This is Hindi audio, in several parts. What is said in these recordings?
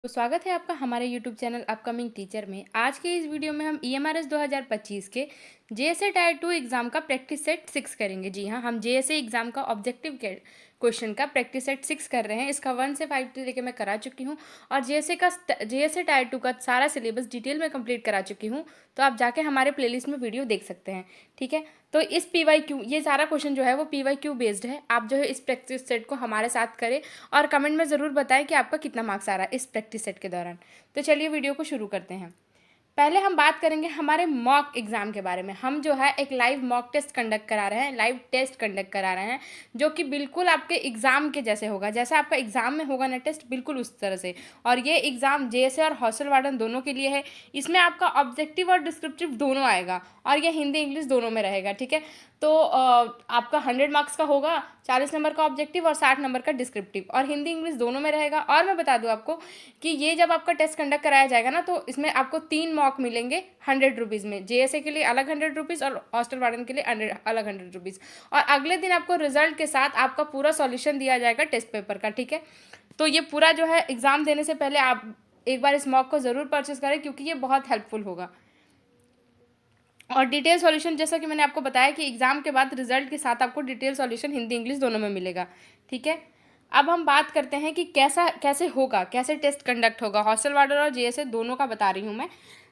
तो स्वागत है आपका हमारे यूट्यूब चैनल अपकमिंग टीचर में। आज के इस वीडियो में हम ईएमआरएस 2025 के जेएसए टायर 2 एग्ज़ाम का प्रैक्टिस सेट 6 करेंगे। जी हाँ, हम जेएसए एग्ज़ाम का ऑब्जेक्टिव क्वेश्चन का प्रैक्टिस सेट 6 कर रहे हैं। इसका 1 से 5 से लेकर मैं करा चुकी हूँ और जेएसए टायर 2 का सारा सिलेबस डिटेल में कंप्लीट करा चुकी हूँ। तो आप जाके हमारे प्लेलिस्ट में वीडियो देख सकते हैं। ठीक है, तो इस पीवाईक्यू ये सारा क्वेश्चन जो है वो पीवाईक्यू बेस्ड है। आप जो है इस प्रैक्टिस सेट को हमारे साथ करें और कमेंट में ज़रूर बताएं कि आपका कितना मार्क्स आ रहा है इस प्रैक्टिस सेट के दौरान। तो चलिए वीडियो को शुरू करते हैं। पहले हम बात करेंगे हमारे मॉक एग्ज़ाम के बारे में। हम जो है एक लाइव मॉक टेस्ट कंडक्ट करा रहे हैं, लाइव टेस्ट कंडक्ट करा रहे हैं, जो कि बिल्कुल आपके एग्ज़ाम के जैसे होगा। जैसा आपका एग्ज़ाम में होगा ना टेस्ट, बिल्कुल उस तरह से। और ये एग्ज़ाम जेएसए और हॉस्टल वार्डन दोनों के लिए है। इसमें आपका ऑब्जेक्टिव और डिस्क्रिप्टिव दोनों आएगा और ये हिंदी इंग्लिश दोनों में रहेगा। ठीक है, तो आपका 100 मार्क्स का होगा, 40 नंबर का ऑब्जेक्टिव और 60 नंबर का डिस्क्रिप्टिव, और हिंदी इंग्लिश दोनों में रहेगा। और मैं बता दूं आपको कि ये जब आपका टेस्ट कंडक्ट कराया जाएगा ना, तो इसमें आपको 3 मॉक मिलेंगे 100 रुपीज़ में। जेएसए के लिए अलग 100 रुपीज़ और हॉस्टल वार्डन के लिए अलग 100 रुपीज़। और अगले दिन आपको रिजल्ट के साथ आपका पूरा सॉल्यूशन दिया जाएगा टेस्ट पेपर का। ठीक है, तो ये पूरा जो है एग्ज़ाम देने से पहले आप एक बार इस मॉक को ज़रूर परचेस करें, क्योंकि ये बहुत हेल्पफुल होगा। और डिटेल सॉल्यूशन, जैसा कि मैंने आपको बताया कि एग्ज़ाम के बाद रिजल्ट के साथ आपको डिटेल सॉल्यूशन हिंदी इंग्लिश दोनों में मिलेगा। ठीक है, अब हम बात करते हैं कि कैसे होगा, कैसे टेस्ट कंडक्ट होगा। हॉस्टल वार्डन और जेएसए दोनों का बता रही हूँ मैं।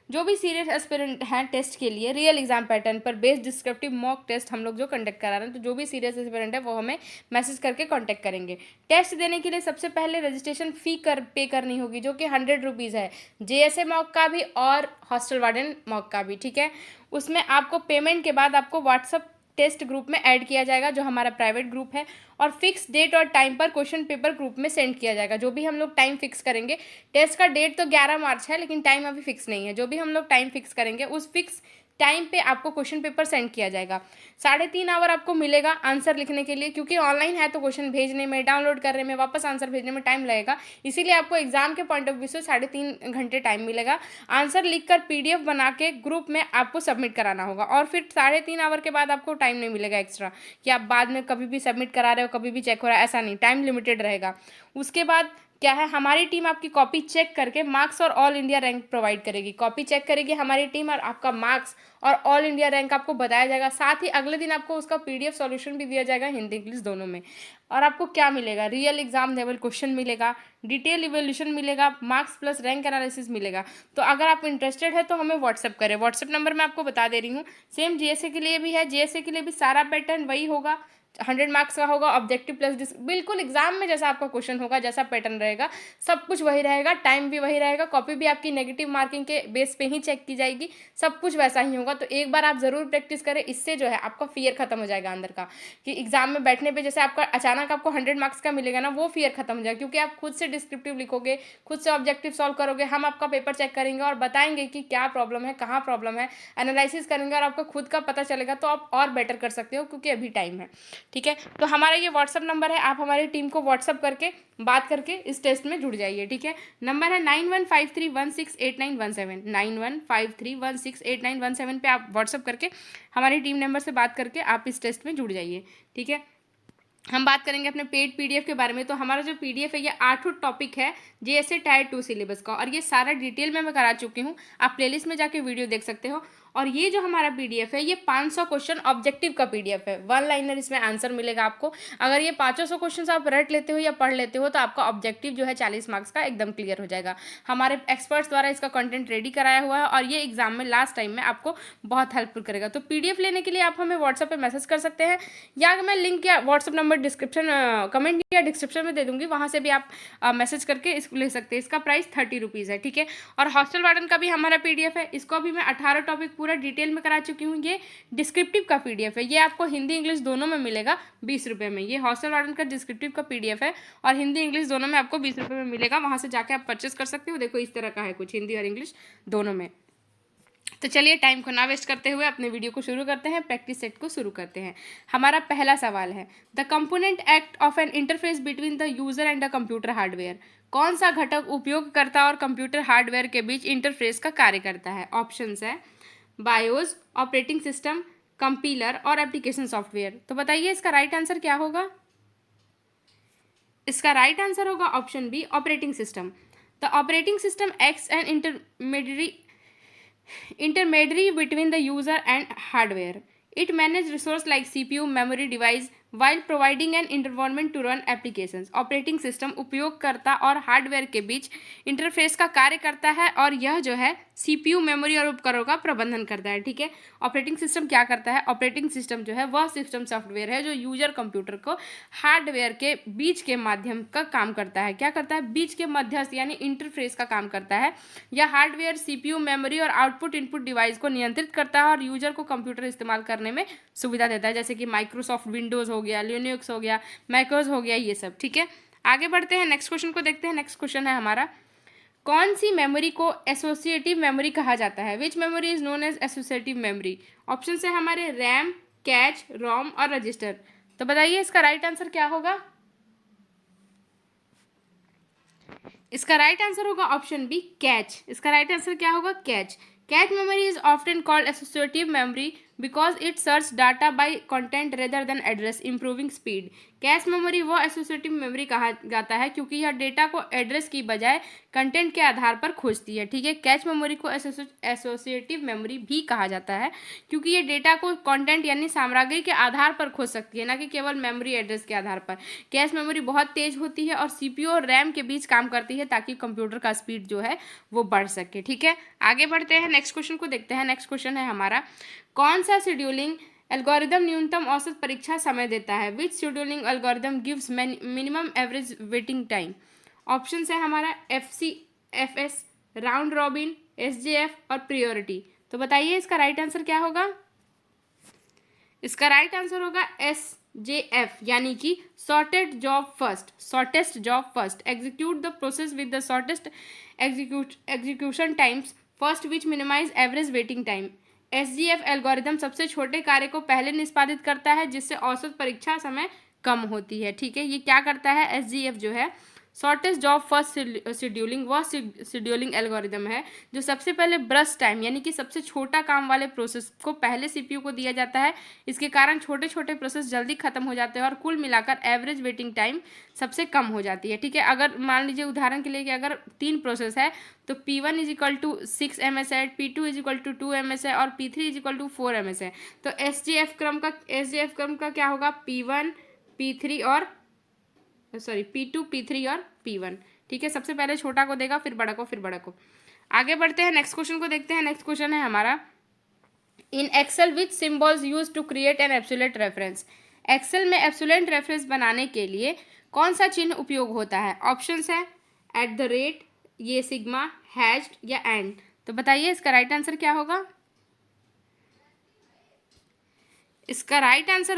जो भी सीरियस एस्पिरेंट हैं टेस्ट के लिए रियल एग्जाम पैटर्न पर बेस्ड डिस्क्रिप्टिव मॉक टेस्ट हम लोग जो कंडक्ट करा रहे हैं, तो जो भी सीरियस एस्पिरेंट है वो हमें मैसेज करके कांटेक्ट करेंगे। टेस्ट देने के लिए सबसे पहले रजिस्ट्रेशन फ़ी पे करनी होगी, जो कि 100 रुपीज़ है, जेएसए मॉक का भी और हॉस्टल वार्डन मॉक का भी। ठीक है, उसमें आपको पेमेंट के बाद आपको व्हाट्सअप टेस्ट ग्रुप में ऐड किया जाएगा, जो हमारा प्राइवेट ग्रुप है, और फिक्स डेट और टाइम पर क्वेश्चन पेपर ग्रुप में सेंड किया जाएगा। जो भी हम लोग टाइम फिक्स करेंगे, टेस्ट का डेट तो 11 मार्च है, लेकिन टाइम अभी फिक्स नहीं है। जो भी हम लोग टाइम फिक्स करेंगे उस फिक्स टाइम पे आपको क्वेश्चन पेपर सेंड किया जाएगा। 3.5 आवर आपको मिलेगा आंसर लिखने के लिए, क्योंकि ऑनलाइन है तो क्वेश्चन भेजने में, डाउनलोड करने में, वापस आंसर भेजने में टाइम लगेगा। इसीलिए आपको एग्जाम के पॉइंट ऑफ व्यू से 3.5 घंटे टाइम मिलेगा। आंसर लिखकर पीडीएफ बना के ग्रुप में आपको सबमिट कराना होगा, और फिर 3.5 आवर के बाद आपको टाइम नहीं मिलेगा एक्स्ट्रा कि आप बाद में कभी भी सबमिट करा रहे हो, कभी भी चेक हो रहा है, ऐसा नहीं, टाइम लिमिटेड रहेगा। उसके बाद क्या है, हमारी टीम आपकी कॉपी चेक करके मार्क्स और ऑल इंडिया रैंक प्रोवाइड करेगी। कॉपी चेक करेगी हमारी टीम और आपका मार्क्स और ऑल इंडिया रैंक आपको बताया जाएगा। साथ ही अगले दिन आपको उसका पीडीएफ सॉल्यूशन भी दिया जाएगा हिंदी इंग्लिश दोनों में। और आपको क्या मिलेगा, रियल एग्जाम लेवल क्वेश्चन मिलेगा, डिटेल इवोल्यूशन मिलेगा, मार्क्स प्लस रैंक एनालिसिस मिलेगा। तो अगर आप इंटरेस्टेड है तो हमें व्हाट्सअप करें। व्हाट्सअप नंबर मैं आपको बता दे रही हूँ, सेम जेएसए के लिए भी है। जेएसए के लिए भी सारा पैटर्न वही होगा, 100 मार्क्स का होगा, ऑब्जेक्टिव प्लस बिल्कुल एग्जाम में जैसा आपका क्वेश्चन होगा, जैसा पैटर्न रहेगा, सब कुछ वही रहेगा, टाइम भी वही रहेगा, कॉपी भी आपकी नेगेटिव मार्किंग के बेस पे ही चेक की जाएगी, सब कुछ वैसा ही होगा। तो एक बार आप ज़रूर प्रैक्टिस करें, इससे जो है आपका फियर खत्म हो जाएगा अंदर का, कि एग्जाम में बैठने पे जैसे आपका अचानक आपको 100 मार्क्स का मिलेगा ना, वो फियर खत्म हो जाएगा, क्योंकि आप खुद से डिस्क्रिप्टिव लिखोगे, खुद से ऑब्जेक्टिव सॉल्व करोगे, हम आपका पेपर चेक करेंगे और बताएंगे कि क्या प्रॉब्लम है, कहाँ प्रॉब्लम है, एनालिसिस करेंगे और आपको खुद का पता चलेगा, तो आप और बेटर कर सकते हो, क्योंकि अभी टाइम है। ठीक है, तो हमारा ये व्हाट्सअप नंबर है, आप हमारी टीम को व्हाट्सअप करके बात करके इस टेस्ट में जुड़ जाइए। ठीक है, नंबर है 9153168917, 9153168917 पे आप व्हाट्सअप करके हमारी टीम मेंबर से बात करके आप इस टेस्ट में जुड़ जाइए। ठीक है, हम बात करेंगे अपने पेड पीडीएफ के बारे में। तो हमारा जो पीडीएफ है, ये 8 टॉपिक है जेएसए टायर 2 सिलेबस का, और ये सारा डिटेल में मैं करा चुकी हूँ। आप प्लेलिस्ट में जाके वीडियो देख सकते हो। और ये जो हमारा पीडीएफ है, ये 500 क्वेश्चन ऑब्जेक्टिव का पीडीएफ है, 1 लाइनर इसमें आंसर मिलेगा आपको। अगर ये 500 क्वेश्चन आप रट लेते हो या पढ़ लेते हो, तो आपका ऑब्जेक्टिव जो है 40 मार्क्स का एकदम क्लियर हो जाएगा। हमारे एक्सपर्ट्स द्वारा इसका कंटेंट रेडी कराया हुआ है, और ये एग्जाम में लास्ट टाइम में आपको बहुत हेल्पफुल करेगा। तो पीडीएफ लेने के लिए आप हमें व्हाट्सएप पे मैसेज कर सकते हैं, या मैं लिंक या व्हाट्सएप नंबर डिस्क्रिप्शन कमेंट या डिस्क्रिप्शन में दे दूंगी, वहाँ से भी आप मैसेज करके इसको ले सकते हैं। इसका प्राइस 30 रुपीज़ है। ठीक है, और हॉस्टल वार्डन का भी हमारा पीडीएफ है, इसको अभी मैं 18 टॉपिक पूरा डिटेल में करा चुकी हूँ। ये डिस्क्रिप्टिव का पीडीएफ है, ये आपको हिंदी इंग्लिश दोनों में मिलेगा 20 रुपये में। ये हॉस्टल वार्डन का डिस्क्रिप्टिव का पीडीएफ है, और हिंदी इंग्लिश दोनों में आपको 20 रुपये में मिलेगा। वहाँ से जाके आप परचेस कर सकते हो। देखो इस तरह का है कुछ, हिंदी और इंग्लिश दोनों में। तो चलिए टाइम को ना वेस्ट करते हुए अपने वीडियो को शुरू करते हैं, प्रैक्टिस सेट को शुरू करते हैं। हमारा पहला सवाल है, the component act of N interface between the user and the computer hardware. कौन सा घटक उपयोगकर्ता और कंप्यूटर हार्डवेयर के बीच इंटरफेस का कार्य करता है? ऑप्शंस है बायोस, ऑपरेटिंग सिस्टम, कंपीलर और एप्लीकेशन सॉफ्टवेयर। तो बताइए इसका राइट आंसर क्या होगा? इसका राइट आंसर होगा option B, operating system. The operating system acts an intermediary between the user and hardware. It manages resources like CPU, memory device while providing an environment to run applications. Operating system उपयोगकर्ता और हार्डवेयर के बीच इंटरफेस का कार्य करता है और यह जो है सीपीयू, मेमोरी और उपकरणों का प्रबंधन करता है। ठीक है, ऑपरेटिंग सिस्टम क्या करता है? ऑपरेटिंग सिस्टम जो है वह सिस्टम सॉफ्टवेयर है जो यूजर कंप्यूटर को हार्डवेयर के बीच के माध्यम का काम करता है। क्या करता है? बीच के मध्यस्थ यानी इंटरफेस का काम करता है। यह हार्डवेयर, सीपीयू, मेमोरी और आउटपुट इनपुट डिवाइस को नियंत्रित करता है और यूजर को कंप्यूटर इस्तेमाल करने में सुविधा देता है, जैसे कि माइक्रोसॉफ्ट विंडोज़ हो गया, लिनक्स हो गया, मैकोस हो गया, ये सब। ठीक है, आगे बढ़ते हैं, नेक्स्ट क्वेश्चन को देखते हैं। नेक्स्ट क्वेश्चन है हमारा, कौन सी मेमोरी को एसोसिएटिव मेमोरी कहा जाता है? Which memory is known as associative memory? Option है हमारे रैम, कैच, रोम और रजिस्टर। तो बताइए इसका राइट आंसर क्या होगा? इसका राइट आंसर होगा ऑप्शन बी, कैच। इसका राइट आंसर क्या होगा? Cache. Cache memory is often called associative memory because it search data by content rather than address, improving speed. Cache memory वो एसोसिएटिव मेमोरी कहा जाता है क्योंकि यह डेटा को एड्रेस की बजाय कंटेंट के आधार पर खोजती है। ठीक है, कैश मेमोरी को एसोसिएटिव मेमोरी भी कहा जाता है क्योंकि ये डेटा को कंटेंट यानी सामग्री के आधार पर खोज सकती है, ना कि केवल मेमोरी एड्रेस के आधार पर। कैश मेमोरी बहुत तेज होती है और सीपीयू और रैम के बीच काम करती है ताकि कंप्यूटर का स्पीड जो है वो बढ़ सके। ठीक है, आगे बढ़ते हैं, नेक्स्ट क्वेश्चन को देखते हैं। नेक्स्ट क्वेश्चन है हमारा, कौन सा शेड्यूलिंग एल्गोरिदम न्यूनतम औसत परीक्षा समय देता है? Which scheduling algorithm gives minimum average waiting time? Option है हमारा FCFS, राउंड रॉबिन, SJF और प्रियोरिटी। तो बताइए इसका राइट आंसर क्या होगा? इसका राइट आंसर होगा SJF, यानी कि shortest job first. Shortest job first, execute the process with the shortest execution times first which minimize average waiting time. SJF algorithm सबसे छोटे कार्य को पहले निष्पादित करता है जिससे औसत परीक्षा समय कम होती है। ठीक है, ये क्या करता है? SJF जो है शॉर्टेस्ट जॉब फर्स्ट शेड्यूलिंग, वह शेड्यूलिंग एल्गोरिदम है जो सबसे पहले ब्रस्ट टाइम यानी कि सबसे छोटा काम वाले प्रोसेस को पहले सीपीयू को दिया जाता है। इसके कारण छोटे छोटे प्रोसेस जल्दी खत्म हो जाते हैं और कुल मिलाकर एवरेज वेटिंग टाइम सबसे कम हो जाती है। ठीक है, अगर मान लीजिए उदाहरण के लिए कि अगर 3 प्रोसेस है तो P1 is equal to 6 ms है, P2 is equal to 2 ms है और P3 is equal to 4 ms है। तो SJF क्रम का क्या होगा? P1, P3 और P2, P3 और P1। ठीक है, सबसे पहले छोटा को देगा, फिर बड़ा को, फिर बड़ा को। आगे बढ़ते हैं, नेक्स्ट क्वेश्चन को देखते हैं। नेक्स्ट क्वेश्चन है हमारा, in Excel which symbols use to create an absolute reference? Excel में एब्सोल्यूट रेफरेंस बनाने के लिए कौन सा चिन्ह उपयोग होता है? ऑप्शंस है @ ये सिग्मा, हैश्ड या एंड। तो बताइए इसका राइट आंसर क्या होगा? इसका राइट आंसर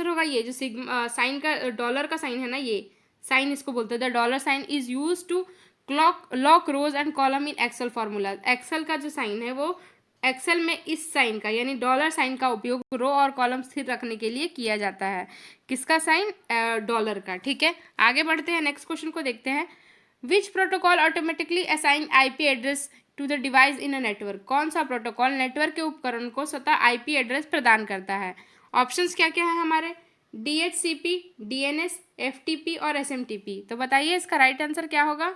होगा ये जो सिग्मा साइन का, डॉलर का साइन है ना, ये साइन इसको बोलते हैं। The dollar sign is use to lock rows and column in Excel formula. Excel का जो साइन है वो एक्सेल में इस साइन का यानी डॉलर साइन का उपयोग रो और कॉलम स्थिर रखने के लिए किया जाता है। किसका साइन? डॉलर का। ठीक है, आगे बढ़ते हैं, नेक्स्ट क्वेश्चन को देखते हैं। Which protocol automatically assign IP address to the device in a network? कौन सा प्रोटोकॉल नेटवर्क के उपकरण को स्वतः IP एड्रेस प्रदान करता है? ऑप्शंस क्या क्या है हमारे? DHCP, DNS, FTP और SMTP। तो बताइए इसका राइट आंसर क्या होगा?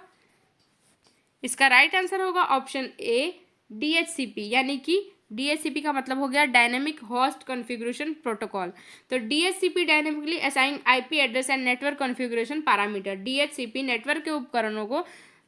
इसका राइट आंसर होगा ऑप्शन ए, DHCP, यानी कि DHCP का मतलब हो गया डायनेमिक होस्ट कॉन्फ़िगरेशन प्रोटोकॉल। तो DHCP dynamically assign IP address and network configuration parameter. DHCP network के उपकरणों को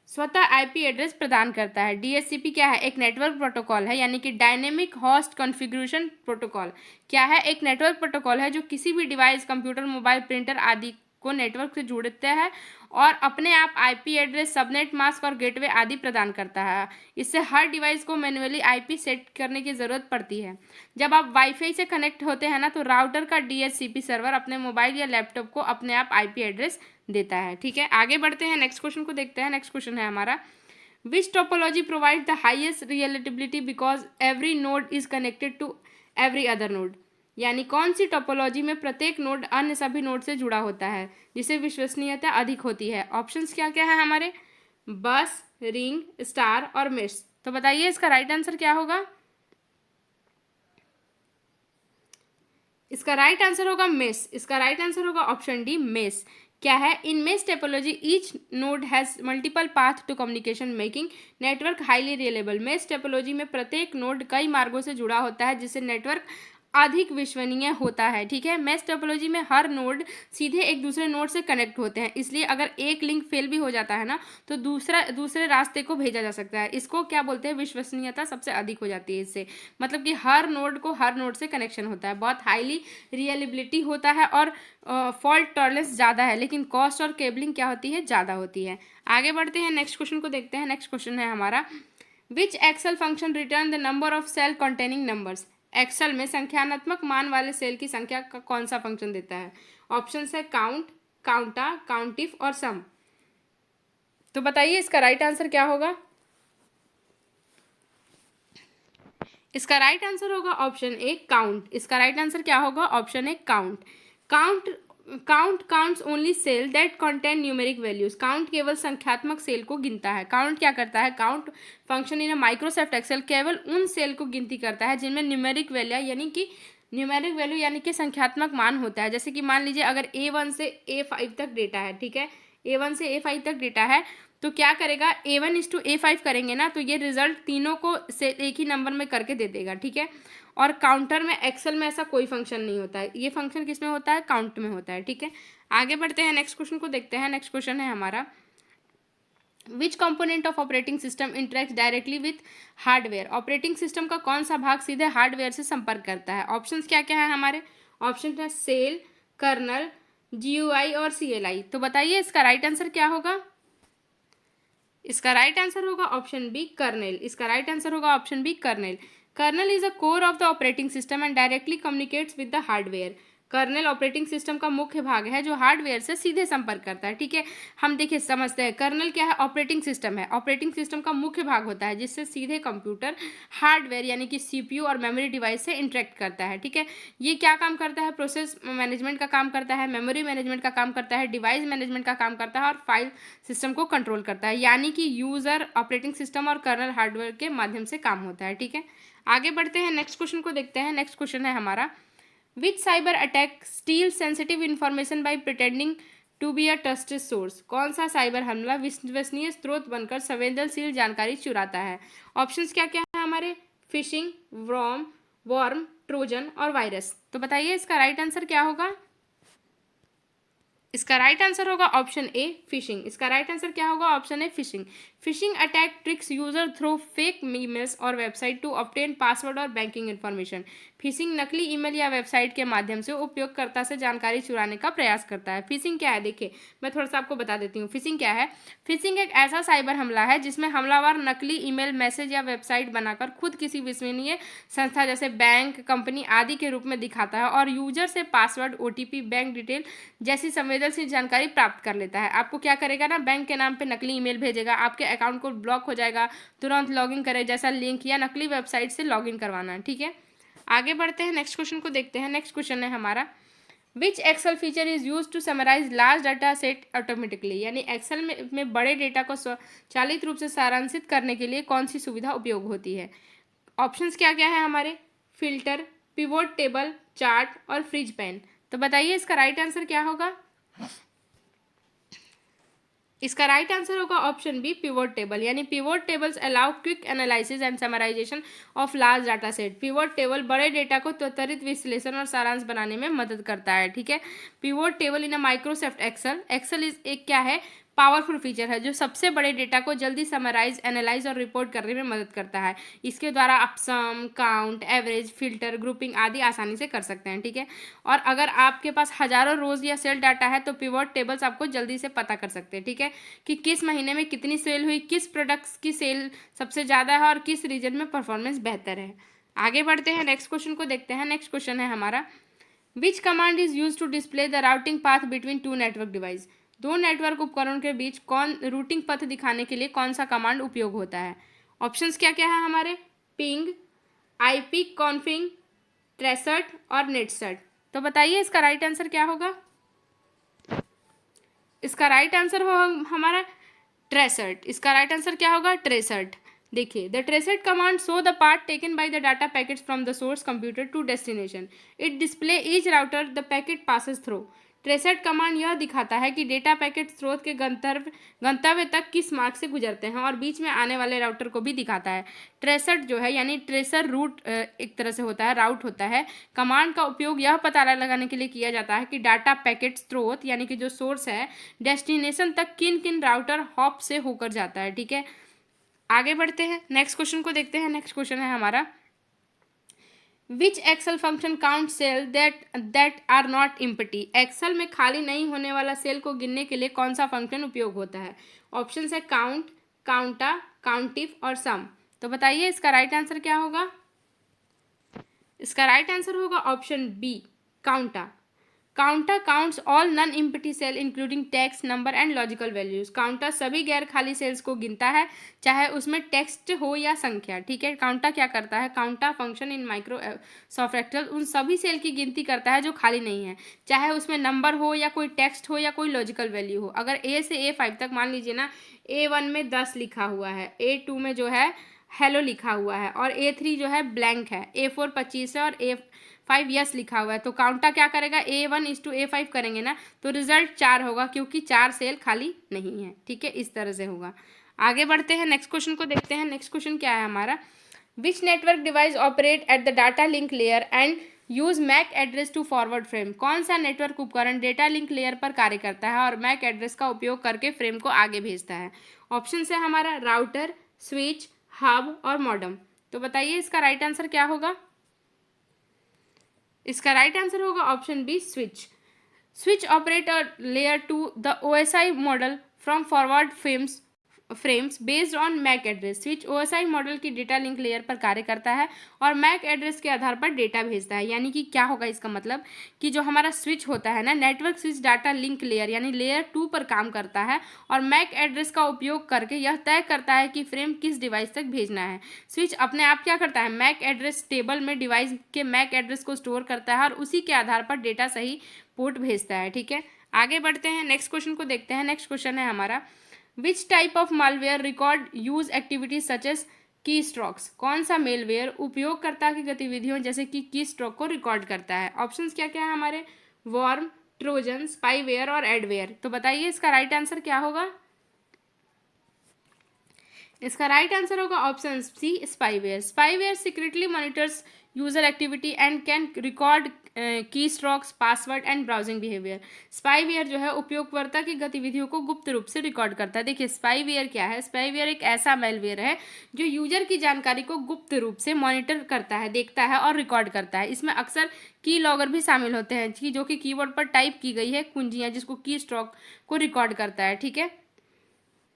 स्वतः IP एड्रेस प्रदान करता है। DHCP क्या है? एक नेटवर्क प्रोटोकॉल है, यानी कि डायनेमिक होस्ट कॉन्फ़िगरेशन प्रोटोकॉल। क्या है? एक नेटवर्क प्रोटोकॉल है जो किसी भी डिवाइस, कंप्यूटर, मोबाइल, प्रिंटर आदि को नेटवर्क से जोड़ते हैं और अपने आप IP एड्रेस, सबनेट मास्क और गेटवे आदि प्रदान करता है। इससे हर डिवाइस को मैन्युअली IP सेट करने की ज़रूरत पड़ती है। जब आप वाईफाई से कनेक्ट होते हैं ना, तो राउटर का DHCP सर्वर अपने मोबाइल या लैपटॉप को अपने आप IP एड्रेस देता है। ठीक है, आगे बढ़ते हैं, नेक्स्ट क्वेश्चन को देखते हैं। नेक्स्ट क्वेश्चन है हमारा, which topology provide the highest reliability because every node is connected to every other node? यानी कौन सी टोपोलॉजी में प्रत्येक नोड अन्य सभी नोड से जुड़ा होता है जिससे विश्वसनीयता अधिक होती है? ऑप्शंस क्या क्या है हमारे? बस, रिंग, स्टार और मेश। तो बताइए इसका राइट आंसर क्या होगा? इसका राइट आंसर होगा मेश। इसका राइट आंसर होगा ऑप्शन डी, मेश। क्या है? In mesh topology each node has multiple path to communication making network highly reliable. Mesh topology में प्रत्येक नोड कई मार्गों से जुड़ा होता है जिससे नेटवर्क अधिक विश्वसनीय होता है। ठीक है, मेश टोपोलॉजी में हर नोड सीधे एक दूसरे नोड से कनेक्ट होते हैं, इसलिए अगर एक लिंक फेल भी हो जाता है ना तो दूसरे रास्ते को भेजा जा सकता है। इसको क्या बोलते हैं? विश्वसनीयता सबसे अधिक हो जाती है इससे, मतलब कि हर नोड को हर नोड से कनेक्शन होता है, बहुत हाईली रिलायबिलिटी होता है और फॉल्ट टॉलरेंस ज़्यादा है, लेकिन कॉस्ट और केबलिंग क्या होती है? ज़्यादा होती है। आगे बढ़ते हैं, नेक्स्ट क्वेश्चन को देखते हैं। नेक्स्ट क्वेश्चन है हमारा, which Excel function return the number of cell containing numbers. Excel में संख्यात्मक मान वाले सेल की संख्या का कौन सा फंक्शन देता है? ऑप्शन है काउंट, काउंटा, काउंटिफ और सम। तो बताइए इसका राइट आंसर क्या होगा? इसका राइट आंसर होगा ऑप्शन ए काउंट। इसका राइट आंसर क्या होगा? Option A count. Count counts only cell that contain numeric values. Count केवल संख्यात्मक सेल को गिनता है। काउंट क्या करता है? Count function in Microsoft Excel केवल उन सेल को गिनती करता है जिनमें न्यूमेरिक वैल्यू यानी कि संख्यात्मक मान होता है। जैसे कि मान लीजिए अगर A1 से A5 तक डेटा है, ठीक है, A1 से A5 तक डेटा है, तो क्या करेगा? A1:A5 करेंगे ना तो ये रिजल्ट तीनों को से एक ही नंबर में करके दे देगा। ठीक है, और काउंटर में एक्सेल में ऐसा कोई फंक्शन नहीं होता है। ये फंक्शन किस में होता है? काउंट में होता है। ठीक है, आगे बढ़ते हैं, नेक्स्ट क्वेश्चन को देखते हैं। नेक्स्ट क्वेश्चन है हमारा, विच component of operating system interact directly with hardware. Operating system का कौन सा भाग सीधे हार्डवेयर से संपर्क करता है? ऑप्शंस क्या क्या है हमारे? ऑप्शन है सेल, कर्नल, GUI और CLI। तो बताइए इसका राइट आंसर क्या होगा? इसका राइट आंसर होगा ऑप्शन बी कर्नेल। इसका राइट आंसर होगा option B kernel. Kernel is a core of the operating system and directly communicates with the hardware. Kernel operating system का मुख्य भाग है जो हार्डवेयर से सीधे संपर्क करता है। ठीक है, हम देखिए समझते हैं कर्नल क्या है? ऑपरेटिंग सिस्टम है। ऑपरेटिंग सिस्टम का मुख्य भाग होता है जिससे सीधे कंप्यूटर हार्डवेयर यानी कि CPU और मेमोरी डिवाइस से इंटरेक्ट करता है। ठीक है, ये क्या काम करता है? प्रोसेस मैनेजमेंट का काम करता है, मेमोरी मैनेजमेंट का काम करता है, डिवाइस मैनेजमेंट का काम करता है और फाइल सिस्टम को कंट्रोल करता है, यानी कि यूजर ऑपरेटिंग सिस्टम और कर्नल हार्डवेयर के माध्यम से काम होता है। ठीक है, आगे बढ़ते हैं, नेक्स्ट क्वेश्चन को देखते हैं। नेक्स्ट क्वेश्चन है हमारा, which cyber attack steal sensitive information by pretending to be a trusted source. कौन सा साइबर हमला विश्वसनीय स्रोत बनकर संवेदनशील जानकारी चुराता है? ऑप्शंस क्या क्या है हमारे? फिशिंग, वर्म, ट्रोजन और वायरस। तो बताइए इसका राइट आंसर क्या होगा? इसका राइट आंसर होगा ऑप्शन ए फिशिंग। इसका राइट आंसर क्या होगा? ऑप्शन ए fishing. Phishing attack tricks user through fake emails और वेबसाइट टू ऑब्टेन पासवर्ड और बैंकिंग इन्फॉर्मेशन। फिशिंग नकली ईमेल या वेबसाइट के माध्यम से उपयोगकर्ता से जानकारी चुराने का प्रयास करता है। फिशिंग क्या है? देखिए मैं थोड़ा सा आपको बता देती हूँ फिशिंग क्या है। फिशिंग एक ऐसा साइबर हमला है जिसमें हमलावर नकली ईमेल, मैसेज या वेबसाइट बनाकर खुद किसी विश्वसनीय संस्था जैसे बैंक, कंपनी आदि के रूप में दिखाता है और यूजर से पासवर्ड, OTP, बैंक डिटेल जैसी संवेदनशील जानकारी प्राप्त कर लेता है। आपको क्या करेगा ना, बैंक के नाम पे नकली ईमेल भेजेगा, आपके अकाउंट को ब्लॉक हो जाएगा, तुरंत लॉगिन करें जैसा लिंक या नकली वेबसाइट से लॉगिन करवाना है। ठीक है, आगे बढ़ते हैं, नेक्स्ट क्वेश्चन को देखते हैं। नेक्स्ट क्वेश्चन है हमारा, which Excel feature is use to summarise large data set automatically. यानी एक्सेल में बड़े डेटा को स्वचालित रूप से सारांशित करने के लिए कौन सी सुविधा उपयोग होती है? ऑप्शंस क्या क्या है हमारे? फिल्टर, पिवोट टेबल, चार्ट और फ्रिज पैन। तो बताइए इसका राइट आंसर क्या होगा? इसका राइट आंसर होगा ऑप्शन बी पिवोट टेबल। यानी pivot tables allow quick analysis and summarization of large data set. Pivot table बड़े डेटा को त्वरित विश्लेषण और सारांश बनाने में मदद करता है। ठीक है, pivot table in a Microsoft Excel. Excel is एक क्या है? पावरफुल फीचर है जो सबसे बड़े डेटा को जल्दी समराइज, एनालाइज और रिपोर्ट करने में मदद करता है। इसके द्वारा आप सम, काउंट, एवरेज, फिल्टर, ग्रुपिंग आदि आसानी से कर सकते हैं। ठीक है, और अगर आपके पास हजारों रोज या सेल डाटा है तो पिवोट टेबल्स आपको जल्दी से पता कर सकते हैं। ठीक है, कि किस महीने में कितनी सेल हुई, किस प्रोडक्ट्स की सेल सबसे ज़्यादा है और किस रीजन में परफॉर्मेंस बेहतर है। आगे बढ़ते हैं, नेक्स्ट क्वेश्चन को देखते हैं। नेक्स्ट क्वेश्चन है हमारा, which command is use to display the routing path between two network device. दो नेटवर्क उपकरणों के बीच रूटिंग पथ दिखाने के लिए कौन सा कमांड उपयोग होता है? ऑप्शंस क्या क्या है हमारे? पिंग, IP कॉन्फिग, ट्रेसर्ट और नेटसर्ट। तो बताइए इसका राइट आंसर क्या होगा? इसका राइट आंसर होगा हमारा ट्रेसर्ट। इसका राइट आंसर क्या होगा? ट्रेसर्ट। देखिए, the tracert command show the path taken by the data packets from the source computer to destination. It display each router the packet passes through. Tracert command यह दिखाता है कि डेटा पैकेट स्रोत के गंतव्य तक किस मार्ग से गुजरते हैं और बीच में आने वाले राउटर को भी दिखाता है। ट्रेसेट जो है यानी ट्रेसर रूट एक तरह से होता है, राउट होता है। कमांड का उपयोग यह पता लगाने के लिए किया जाता है कि डाटा पैकेट स्रोत यानी कि जो सोर्स है डेस्टिनेशन तक किन किन राउटर हॉप से होकर जाता है। ठीक है, आगे बढ़ते हैं, नेक्स्ट क्वेश्चन को देखते हैं। नेक्स्ट क्वेश्चन है हमारा, which Excel function count cell that are not empty. Excel में खाली नहीं होने वाला सेल को गिनने के लिए कौन सा फंक्शन उपयोग होता है। ऑप्शन है काउंट, काउंटा, काउंटिफ और सम। तो बताइए इसका राइट आंसर क्या होगा। इसका राइट आंसर होगा option B, COUNTA. Counter counts all non empty cell including text, number and logical values. Counter सभी गैर खाली सेल्स को गिनता है, चाहे उसमें टेक्स्ट हो या संख्या। ठीक है, काउंटर क्या करता है, counter function in Microsoft Excel उन सभी सेल की गिनती करता है जो खाली नहीं है, चाहे उसमें नंबर हो या कोई टेक्स्ट हो या कोई लॉजिकल वैल्यू हो। अगर ए से A5 तक मान लीजिए ना, A1 में 10 लिखा हुआ है, A2 में जो है हेलो लिखा हुआ है और A3 जो है ब्लैंक है, A4 25 है और A5 यस लिखा हुआ है, तो काउंटर क्या करेगा, A1:A5 करेंगे ना, तो रिजल्ट 4 होगा क्योंकि 4 सेल खाली नहीं है। ठीक है, इस तरह से होगा। आगे बढ़ते हैं, नेक्स्ट क्वेश्चन को देखते हैं। नेक्स्ट क्वेश्चन क्या है हमारा, which network device operate at the data link layer and use MAC address to forward frame. कौन सा नेटवर्क उपकरण डेटा लिंक लेयर पर कार्य करता है और मैक एड्रेस का उपयोग करके फ्रेम को आगे भेजता है। ऑप्शन है हमारा राउटर, स्विच, हब और मॉडम। तो बताइए इसका राइट आंसर क्या होगा। इसका राइट आंसर होगा option B, switch. Switch operator layer two the OSI model from forward frames based on MAC address. Switch OSI model की डेटा लिंक लेयर पर कार्य करता है और मैक एड्रेस के आधार पर डेटा भेजता है। यानी कि क्या होगा इसका मतलब कि जो हमारा स्विच होता है ना, network switch data link layer यानी लेयर 2 पर काम करता है और मैक एड्रेस का उपयोग करके यह तय करता है कि फ्रेम किस डिवाइस तक भेजना है। स्विच अपने आप क्या करता है, मैक एड्रेस टेबल में डिवाइस के मैक एड्रेस को स्टोर करता है और उसी के आधार पर डेटा सही पोर्ट भेजता है। ठीक है, आगे बढ़ते हैं, नेक्स्ट क्वेश्चन को देखते हैं। नेक्स्ट क्वेश्चन है हमारा, which type of malware record use activities such as keystrokes. कौन सा मेलवेयर उपयोगकर्ता की गतिविधियों जैसे कि की स्ट्रोक को रिकॉर्ड करता है। ऑप्शंस क्या क्या है हमारे, वॉर्म, ट्रोजन, स्पाईवेयर और एडवेयर। तो बताइए इसका राइट आंसर क्या होगा। इसका राइट आंसर होगा option C, spyware. Spyware secretly monitors user activity and can record keystrokes, password and browsing behaviour. Spyware जो है उपयोगकर्ता की गतिविधियों को गुप्त रूप से रिकॉर्ड करता है। देखिए स्पाईवेयर क्या है, स्पाईवेयर एक ऐसा मेलवेयर है जो यूजर की जानकारी को गुप्त रूप से मॉनिटर करता है, देखता है और रिकॉर्ड करता है। इसमें अक्सर की लॉगर भी शामिल होते हैं जो कि कीबोर्ड पर टाइप की गई है कुंजियाँ, जिसको की स्ट्रोक को रिकॉर्ड करता है। ठीक है,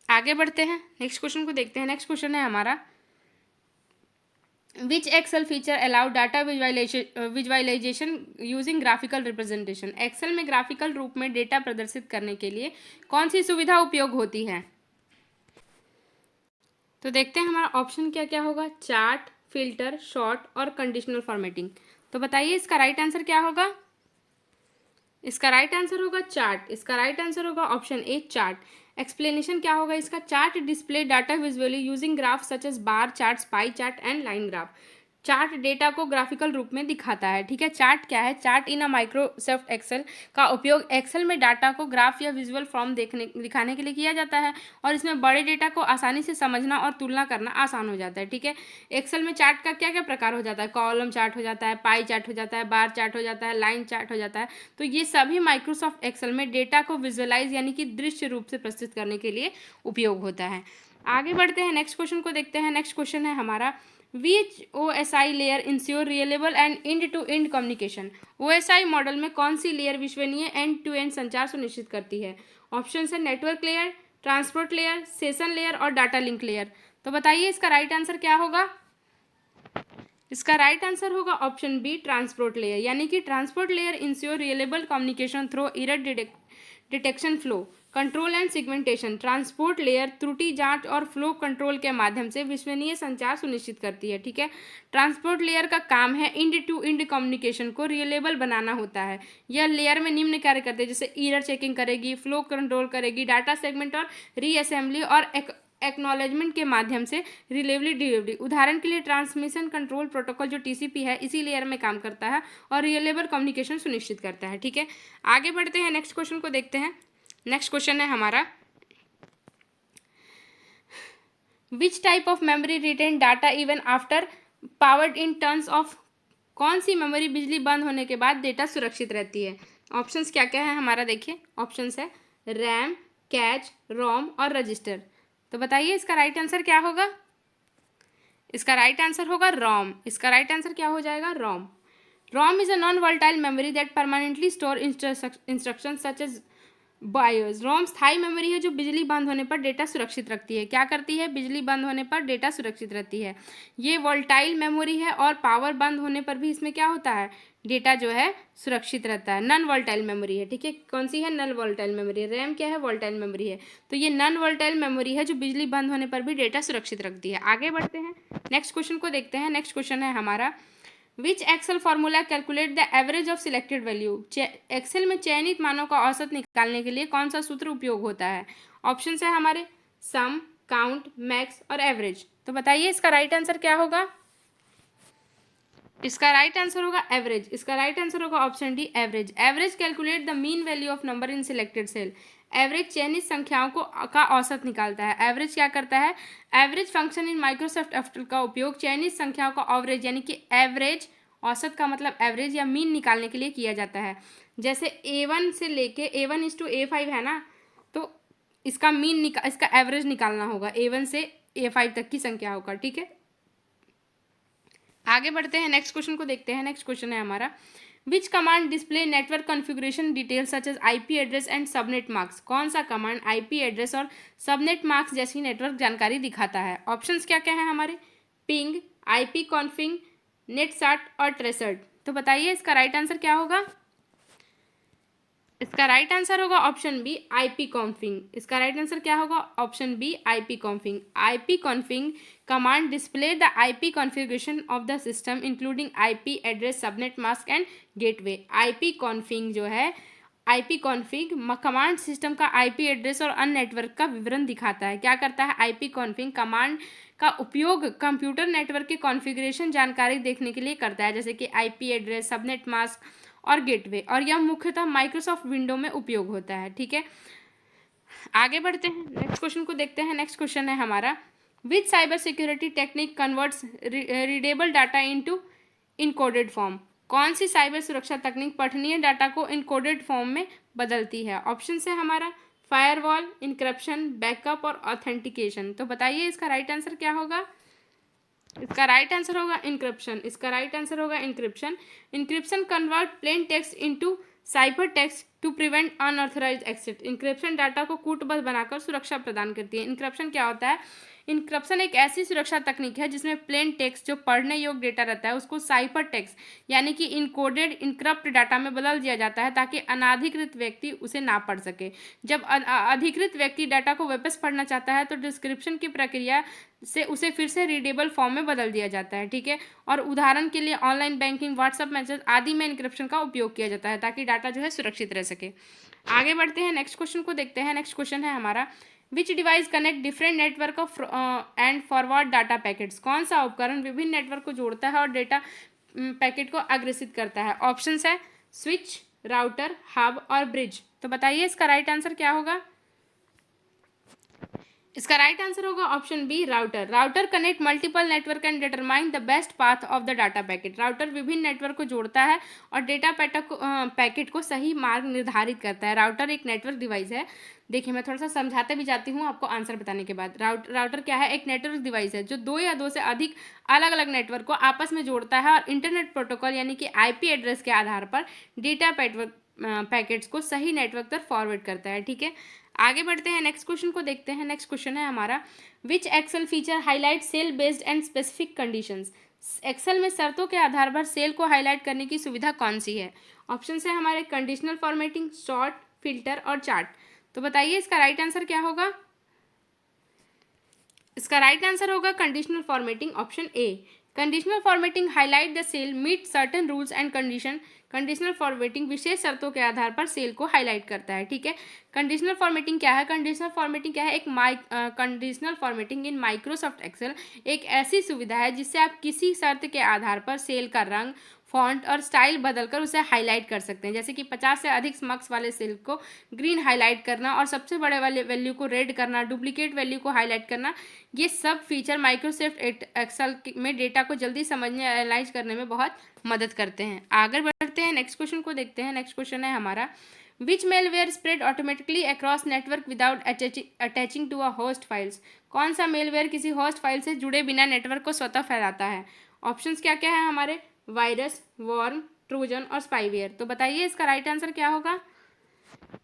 आगे बढ़ते हैं, नेक्स्ट क्वेश्चन को देखते हैं। नेक्स्ट क्वेश्चन है हमारा, which Excel feature allow data visualisation using graphical representation. Excel में ग्राफिकल रूप में डेटा प्रदर्शित करने के लिए कौन सी सुविधा उपयोग होती है। तो देखते हैं हमारा ऑप्शन क्या क्या होगा, चार्ट, फिल्टर, शॉर्ट और कंडीशनल फॉर्मेटिंग। तो बताइए इसका राइट आंसर क्या होगा। इसका राइट आंसर होगा चार्ट। इसका राइट आंसर होगा ऑप्शन ए, चार्ट। एक्सप्लेनेशन क्या होगा इसका, chart display data visually using graph such as bar chart, pie chart and line graph. Chart data को ग्राफिकल रूप में दिखाता है। ठीक है, चार्ट क्या है, chart in a Microsoft Excel का उपयोग एक्सेल में डाटा को ग्राफ या विजुअल फॉर्म दिखाने के लिए किया जाता है और इसमें बड़े डेटा को आसानी से समझना और तुलना करना आसान हो जाता है। ठीक है, एक्सेल में चार्ट का क्या क्या प्रकार हो जाता है, कॉलम चार्ट हो जाता है, पाई चार्ट हो जाता है, बार चार्ट हो जाता है, लाइन चार्ट हो जाता है। तो ये सभी माइक्रोसॉफ्ट एक्सेल में डेटा को विजुअलाइज यानी कि दृश्य रूप से प्रस्तुत करने के लिए उपयोग होता है। आगे बढ़ते हैं, नेक्स्ट क्वेश्चन को देखते हैं। नेक्स्ट क्वेश्चन है हमारा, Which OSI layer ensure reliable and end-to-end communication। OSI model में कौन सी लेयर विश्वसनीय एंड टू एंड संचार सुनिश्चित करती है। ऑप्शन है network layer, transport layer, session layer और डाटा लिंक लेयर। तो बताइए इसका राइट आंसर क्या होगा। इसका राइट आंसर होगा ऑप्शन बी, ट्रांसपोर्ट लेयर। यानी कि transport layer ensure reliable communication through error detection, flow control and segmentation. Transport layer त्रुटि जांच और फ्लो कंट्रोल के माध्यम से विश्वसनीय संचार सुनिश्चित करती है। ठीक है, ट्रांसपोर्ट लेयर का काम है इंड टू इंड कम्युनिकेशन को रिलेबल बनाना होता है। यह लेयर में निम्न कार्य करते हैं, जैसे एरर चेकिंग करेगी, फ्लो कंट्रोल करेगी, डाटा सेगमेंट और रीअसेंबली और एक्नॉलेजमेंट के माध्यम से रिलेवली डिलीवरी। उदाहरण के लिए ट्रांसमिशन कंट्रोल प्रोटोकॉल जो टीसीपी है इसी लेयर में काम करता है और रिलेबल कम्युनिकेशन सुनिश्चित करता है। ठीक है, आगे बढ़ते हैं, नेक्स्ट क्वेश्चन को देखते हैं। नेक्स्ट क्वेश्चन है हमारा, which type of memory retain data even after powered in terms of. कौन सी मेमोरी बिजली बंद होने के बाद डेटा सुरक्षित रहती है। ऑप्शंस क्या क्या है हमारा, देखिए ऑप्शंस है रैम, कैच, रोम और रजिस्टर। तो बताइए इसका राइट आंसर क्या होगा। इसका राइट आंसर होगा रोम। इसका राइट आंसर क्या हो जाएगा, ROM. ROM is a non volatile memory that permanently store instruction such as BIOS. ROM स्थायी मेमोरी है जो बिजली बंद होने पर डेटा सुरक्षित रखती है। क्या करती है, बिजली बंद होने पर डेटा सुरक्षित रहती है। ये वोलेटाइल मेमोरी है और पावर बंद होने पर भी इसमें क्या होता है, डेटा जो है सुरक्षित रहता है। नॉन वोलेटाइल मेमोरी है। ठीक है, कौन सी है, नॉन वोलेटाइल मेमोरी। रैम क्या है, वोलेटाइल मेमोरी है। तो ये नॉन वोलेटाइल मेमोरी है जो बिजली बंद होने पर भी डेटा सुरक्षित रखती है। आगे बढ़ते हैं, नेक्स्ट क्वेश्चन को देखते हैं। नेक्स्ट क्वेश्चन है हमारा, which Excel formula calculate the average of selected value. Excel में चयनित मानों का औसत निकालने के लिए कौन सा सूत्र उपयोग होता है। ऑप्शन है हमारे सम, काउंट, मैक्स और एवरेज। तो बताइए इसका राइट आंसर क्या होगा। इसका राइट आंसर होगा एवरेज। इसका राइट आंसर होगा option D, average. Average calculate the mean value of number in selected cell. Average चयनित संख्याओं को का औसत निकालता है। एवरेज क्या करता है, average function in Microsoft Excel का उपयोग चयनित संख्याओं का एवरेज यानी कि एवरेज, औसत का मतलब एवरेज या मीन निकालने के लिए किया जाता है। जैसे A1 से लेके A1:A5 है ना, तो इसका इसका एवरेज निकालना होगा A1 से A5 तक की संख्याओं का। ठीक है, आगे बढ़ते हैं, नेक्स्ट क्वेश्चन को देखते हैं। नेक्स्ट क्वेश्चन है हमारा, which command display network configuration details such as IP address and subnet marks. कौन सा कमांड आईपी एड्रेस और सबनेट मार्क्स जैसी नेटवर्क जानकारी दिखाता है। ऑप्शंस क्या क्या है हमारे, पिंग, आईपी कॉन्फिग, नेटसाट और ट्रेसर्ट। तो बताइए इसका राइट आंसर क्या होगा। इसका राइट आंसर होगा ऑप्शन बी, आईपी कॉन्फिग। इसका राइट आंसर क्या होगा, option B, IP config. IP config command display the IP configuration of the system including IP address, subnet mask and gateway. IP config जो है, आईपी कॉन्फिग कमांड सिस्टम का आईपी एड्रेस और अन्य नेटवर्क का विवरण दिखाता है। क्या करता है, आईपी कॉन्फिग कमांड का उपयोग कंप्यूटर नेटवर्क के कॉन्फ़िगरेशन जानकारी देखने के लिए करता है, जैसे कि आईपी एड्रेस, सबनेट मास्क और गेटवे, और यह मुख्यतः माइक्रोसॉफ्ट विंडो में उपयोग होता है। ठीक है, आगे बढ़ते हैं, नेक्स्ट क्वेश्चन को देखते हैं। नेक्स्ट क्वेश्चन है हमारा, which cyber security technique converts readable data into encoded form. कौन सी साइबर सुरक्षा तकनीक पठनीय डाटा को इनकोडेड फॉर्म में बदलती है। ऑप्शन है हमारा फायरवॉल, इनक्रिप्शन, बैकअप और ऑथेंटिकेशन। तो बताइए इसका राइट आंसर क्या होगा। इसका राइट आंसर होगा इनक्रिप्शन। इसका राइट आंसर होगा encryption. Encryption convert plain text into cipher text to prevent unauthorised access. Encryption data को कूटबद्ध बनाकर सुरक्षा प्रदान करती है। इनक्रिप्शन क्या होता है, इनक्रिप्शन एक ऐसी सुरक्षा तकनीक है जिसमें प्लेन टेक्स्ट जो पढ़ने योग्य डेटा रहता है उसको साइफर टेक्स्ट यानी कि इनकोडेड इनक्रप्ट डाटा में बदल दिया जाता है ताकि अनाधिकृत व्यक्ति उसे ना पढ़ सके। जब अधिकृत व्यक्ति डाटा को वापस पढ़ना चाहता है तो डिस्क्रिप्शन की प्रक्रिया से उसे फिर से रीडेबल फॉर्म में बदल दिया जाता है। ठीक है, और उदाहरण के लिए ऑनलाइन बैंकिंग, व्हाट्सएप मैसेज आदि में इनक्रिप्शन का उपयोग किया जाता है ताकि डाटा जो है सुरक्षित रह सके। आगे बढ़ते हैं, नेक्स्ट क्वेश्चन को देखते हैं। नेक्स्ट क्वेश्चन है हमारा, विच device connect different network of and forward data packets. कौन सा उपकरण विभिन्न नेटवर्क को जोड़ता है और डेटा पैकेट को अग्रेसित करता है। ऑप्शंस है स्विच, राउटर, हब और ब्रिज। तो बताइए इसका राइट आंसर क्या होगा। इसका राइट आंसर होगा option B, router. Router connect multiple network and determine the best path of the data packet. Router विभिन्न नेटवर्क को जोड़ता है और डेटा पैकेट को सही मार्ग निर्धारित करता है। राउटर एक नेटवर्क डिवाइस है। देखिए मैं थोड़ा सा समझाते भी जाती हूँ आपको आंसर बताने के बाद। राउटर क्या है, एक नेटवर्क डिवाइस है जो दो या दो से अधिक अलग अलग नेटवर्क को आपस में जोड़ता है और इंटरनेट प्रोटोकॉल यानी कि आईपी एड्रेस के आधार पर डेटा पैकेट्स को सही नेटवर्क तक फॉरवर्ड करता है। ठीक है, आगे बढ़ते हैं, नेक्स्ट क्वेश्चन को देखते हैं। नेक्स्ट क्वेश्चन है हमारा, which Excel feature highlight cell based and specific conditions. Excel में शर्तों के आधार पर सेल को हाईलाइट करने की सुविधा कौन सी है। ऑप्शन है हमारे कंडीशनल फॉर्मेटिंग, सॉर्ट, फिल्टर और चार्ट। तो बताइए इसका राइट आंसर क्या होगा। इसका राइट आंसर होगा conditional formatting, option A. Conditional formatting highlight the cell meet certain rules and condition. Conditional formatting विशेष शर्तों के आधार पर सेल को हाईलाइट करता है, ठीक है। कंडीशनल फॉर्मेटिंग क्या है? कंडीशनल फॉर्मेटिंग क्या है? Conditional formatting in Microsoft Excel एक ऐसी सुविधा है जिससे आप किसी शर्त के आधार पर सेल का रंग, फॉन्ट और स्टाइल बदलकर उसे हाईलाइट कर सकते हैं। जैसे कि 50 से अधिक मार्क्स वाले सेल को ग्रीन हाईलाइट करना और सबसे बड़े वाले वैल्यू को रेड करना, डुप्लीकेट वैल्यू को हाईलाइट करना, ये सब फीचर माइक्रोसॉफ्ट एक्सेल में डेटा को जल्दी समझने, एनालाइज करने में बहुत मदद करते हैं। आगे बढ़ते हैं, नेक्स्ट क्वेश्चन को देखते हैं। नेक्स्ट क्वेश्चन है हमारा, which malware spread automatically across network without attaching to a host files. कौन सा मेलवेयर किसी होस्ट फाइल से जुड़े बिना नेटवर्क को स्वतः फैलाता है? ऑप्शंस क्या क्या है हमारे? वायरस, वॉर्म, ट्रोजन और स्पाईवेयर। तो बताइए इसका राइट आंसर क्या होगा?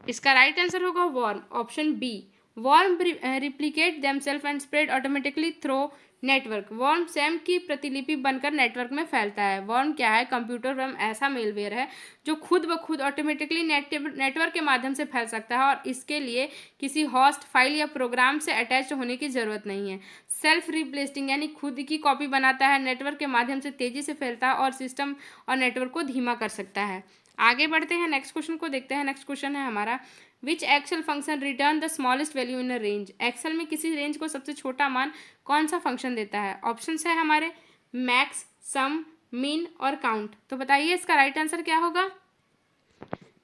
इसका राइट आंसर होगा worm, option B. Worm replicate themselves and spread automatically through network. Worm सैम की प्रतिलिपि बनकर नेटवर्क में फैलता है। वॉर्म क्या है? कंप्यूटर वर्म ऐसा मेलवेयर है जो खुद ब खुद ऑटोमेटिकली नेटवर्क के माध्यम से फैल सकता है और इसके लिए किसी होस्ट फाइल या प्रोग्राम से अटैच होने की जरूरत नहीं है। सेल्फ रिप्लेसिंग यानी खुद की कॉपी बनाता है, नेटवर्क के माध्यम से तेजी से फैलता है और सिस्टम और नेटवर्क को धीमा कर सकता है। आगे बढ़ते हैं, नेक्स्ट क्वेश्चन को देखते हैं। नेक्स्ट क्वेश्चन है हमारा, which Excel function return the smallest value in a range. Excel में किसी रेंज को सबसे छोटा मान कौन सा फंक्शन देता है? ऑप्शंस है हमारे मैक्स, सम, मीन और काउंट। तो बताइए इसका राइट आंसर क्या होगा?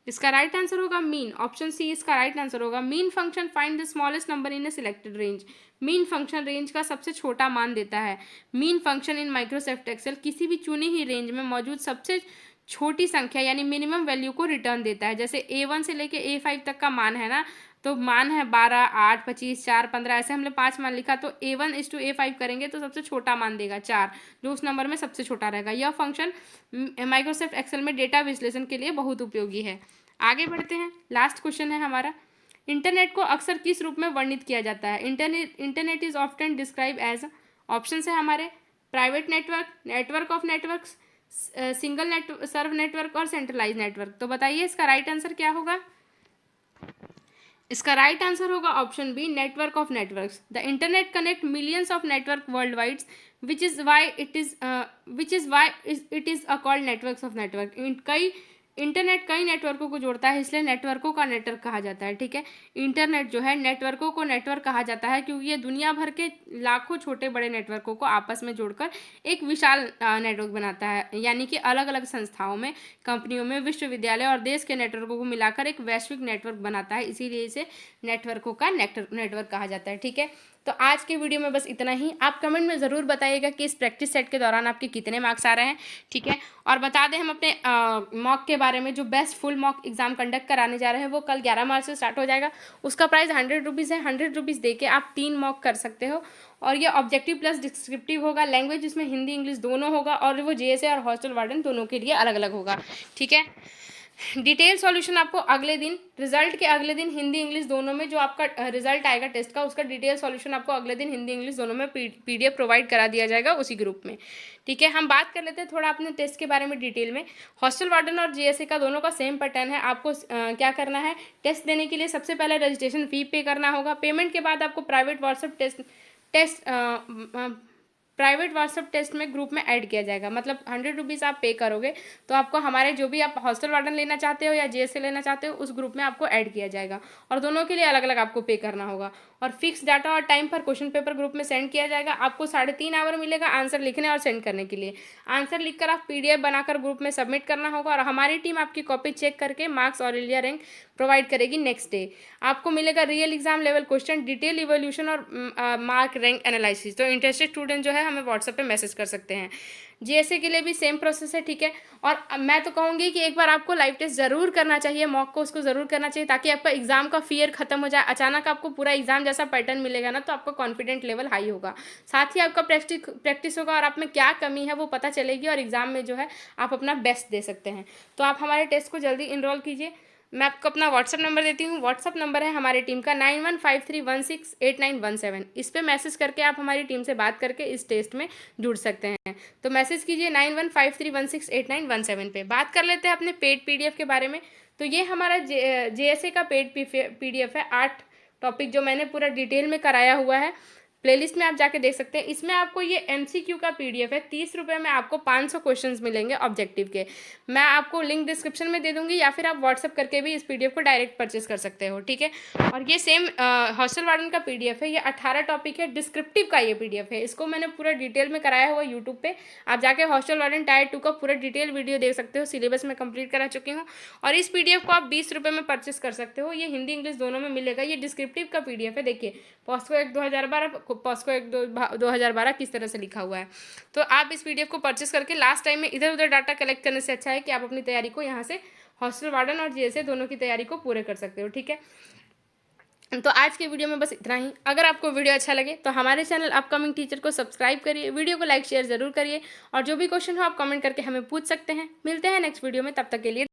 इसका राइट आंसर होगा मीन, ऑप्शन सी इसका राइट आंसर होगा। Mean function find the smallest number in a selected range. Mean function range का सबसे छोटा मान देता है। Mean function in Microsoft Excel किसी भी चुनी हुई रेंज में मौजूद सबसे छोटी संख्या यानी मिनिमम वैल्यू को रिटर्न देता है। जैसे A1 से लेके A5 तक का मान है ना, तो मान है 12, 8, 25, 4, 15, ऐसे हमने 5 मान लिखा, तो A1 इस टू A5 करेंगे तो सबसे छोटा मान देगा 4, जो उस नंबर में सबसे छोटा रहेगा। यह फंक्शन माइक्रोसॉफ्ट एक्सेल में डेटा विश्लेषण के लिए बहुत उपयोगी है। आगे बढ़ते हैं, लास्ट क्वेश्चन है हमारा, इंटरनेट को अक्सर किस रूप में वर्णित किया जाता है? Internet is often describe as, option है हमारे private network, network of networks, single serve network और सेंट्रलाइज नेटवर्क। तो बताइए इसका राइट आंसर क्या होगा? इसका राइट आंसर होगा option B, network of networks. The internet connect millions of network world wide which is why it is called networks of network. कई इंटरनेट कई नेटवर्कों को जोड़ता है, इसलिए नेटवर्कों का नेटवर्क कहा जाता है, ठीक है। इंटरनेट जो है नेटवर्कों को नेटवर्क कहा जाता है क्योंकि ये दुनिया भर के लाखों छोटे बड़े नेटवर्कों को आपस में जोड़कर एक विशाल नेटवर्क बनाता है। यानी कि अलग अलग संस्थाओं में, कंपनियों में, विश्वविद्यालय और देश के नेटवर्कों को मिलाकर एक वैश्विक नेटवर्क बनाता है, इसीलिए इसे नेटवर्कों का नेटवर्क कहा जाता है, ठीक है। तो आज के वीडियो में बस इतना ही। आप कमेंट में ज़रूर बताइएगा कि इस प्रैक्टिस सेट के दौरान आपके कितने मार्क्स आ रहे हैं, ठीक है। और बता दें हम अपने मॉक के बारे में, जो best full mock exam conduct कराने जा रहे हैं वो कल 11 मार्च से स्टार्ट हो जाएगा। उसका प्राइस 100 रुपीज़ है। 100 रुपीज़ दे के आप 3 मॉक कर सकते हो और ये ऑब्जेक्टिव प्लस डिस्क्रिप्टिव होगा। लैंग्वेज इसमें हिंदी इंग्लिश दोनों होगा और वो JSA और हॉस्टल वार्डन दोनों के लिए अलग अलग होगा, ठीक है। डिटेल सॉल्यूशन आपको अगले दिन, रिजल्ट के अगले दिन हिंदी इंग्लिश दोनों में जो आपका रिजल्ट आएगा टेस्ट का, उसका डिटेल सॉल्यूशन आपको अगले दिन हिंदी इंग्लिश दोनों में PDF प्रोवाइड करा दिया जाएगा उसी ग्रुप में, ठीक है। हम बात कर लेते हैं थोड़ा अपने टेस्ट के बारे में डिटेल में। हॉस्टल वार्डन और JSA का दोनों का सेम पैटर्न है। आपको क्या करना है, टेस्ट देने के लिए सबसे पहले रजिस्ट्रेशन फी पे करना होगा। पेमेंट के बाद आपको प्राइवेट व्हाट्सएप टेस्ट में ग्रुप में ऐड किया जाएगा। मतलब 100 रुपीज़ आप पे करोगे तो आपको हमारे जो भी आप हॉस्टल वार्डन लेना चाहते हो या JSA लेना चाहते हो उस ग्रुप में आपको ऐड किया जाएगा और दोनों के लिए अलग अलग आपको पे करना होगा। और फिक्स डाटा और टाइम पर क्वेश्चन पेपर ग्रुप में सेंड किया जाएगा। आपको 3.5 आवर मिलेगा आंसर लिखने और सेंड करने के लिए। आंसर लिखकर आप PDF बनाकर ग्रुप में सबमिट करना होगा और हमारी टीम आपकी कॉपी चेक करके मार्क्स और इंडिया रैंक प्रोवाइड करेगी नेक्स्ट डे। आपको मिलेगा real exam level question, detail evolution और मार्क रैंक एनालिसिस। तो इंटरेस्टेड स्टूडेंट जो है हमें व्हाट्सएप पे मैसेज कर सकते हैं। JSA के लिए भी सेम प्रोसेस है, ठीक है। और मैं तो कहूँगी कि एक बार आपको लाइव टेस्ट ज़रूर करना चाहिए, मॉक को उसको ज़रूर करना चाहिए ताकि आपका एग्जाम का फियर खत्म हो जाए। अचानक आपको पूरा एग्जाम जैसा पैटर्न मिलेगा ना तो आपका कॉन्फिडेंट लेवल हाई होगा, साथ ही आपका प्रैक्टिस होगा और आप में क्या कमी है वो पता चलेगी और एग्जाम में जो है आप अपना बेस्ट दे सकते हैं। तो आप हमारे टेस्ट को जल्दी इनरोल कीजिए। मैं आपको अपना व्हाट्सअप नंबर देती हूँ। व्हाट्सअप नंबर है हमारी टीम का 9153168917। इस पर मैसेज करके आप हमारी टीम से बात करके इस टेस्ट में जुड़ सकते हैं। तो मैसेज कीजिए 9153168917 पे। बात कर लेते हैं अपने पेड PDF के बारे में। तो ये हमारा JSA का पेड PDF है। 8 टॉपिक जो मैंने पूरा डिटेल में कराया हुआ है। प्लेलिस्ट में आप जाके देख सकते हैं। इसमें आपको ये एमसीक्यू का पीडीएफ है, 30 रुपये में आपको 500 क्वेश्चंस मिलेंगे ऑब्जेक्टिव के। मैं आपको लिंक डिस्क्रिप्शन में दे दूंगी, या फिर आप व्हाट्सअप करके भी इस पीडीएफ को डायरेक्ट परचेस कर सकते हो, ठीक है। और ये सेम हॉस्टल वार्डन का पीडीएफ है, ये 18 टॉपिक है, डिस्क्रिप्टिव का ये पीडीएफ है। इसको मैंने पूरा डिटेल में कराया हुआ यूट्यूब पे, आप जाके हॉस्टल वार्डन टायर 2 का पूरा डिटेल वीडियो देख सकते हो। सिलेबस में कंप्लीट करा चुकी हूँ, और इस पीडीएफ को आप 20 रुपये में परचेस कर सकते हो। ये हिंदी इंग्लिश दोनों में मिलेगा। ये डिस्क्रिप्टिव का पीडीएफ है, देखिए पॉस्को 1 2012, पॉस्को 1 2012 किस तरह से लिखा हुआ है। तो आप इस पीडीएफ को परचेस करके लास्ट टाइम में इधर उधर डाटा कलेक्ट करने से अच्छा है कि आप अपनी तैयारी को यहाँ से हॉस्टल वार्डन और जीएसए दोनों की तैयारी को पूरे कर सकते हो, ठीक है। तो आज के वीडियो में बस इतना ही। अगर आपको वीडियो अच्छा लगे तो हमारे चैनल अपकमिंग टीचर को सब्सक्राइब करिए, वीडियो को लाइक शेयर जरूर करिए, और जो भी क्वेश्चन हो आप कमेंट करके हमें पूछ सकते हैं। मिलते हैं नेक्स्ट वीडियो में, तब तक के लिए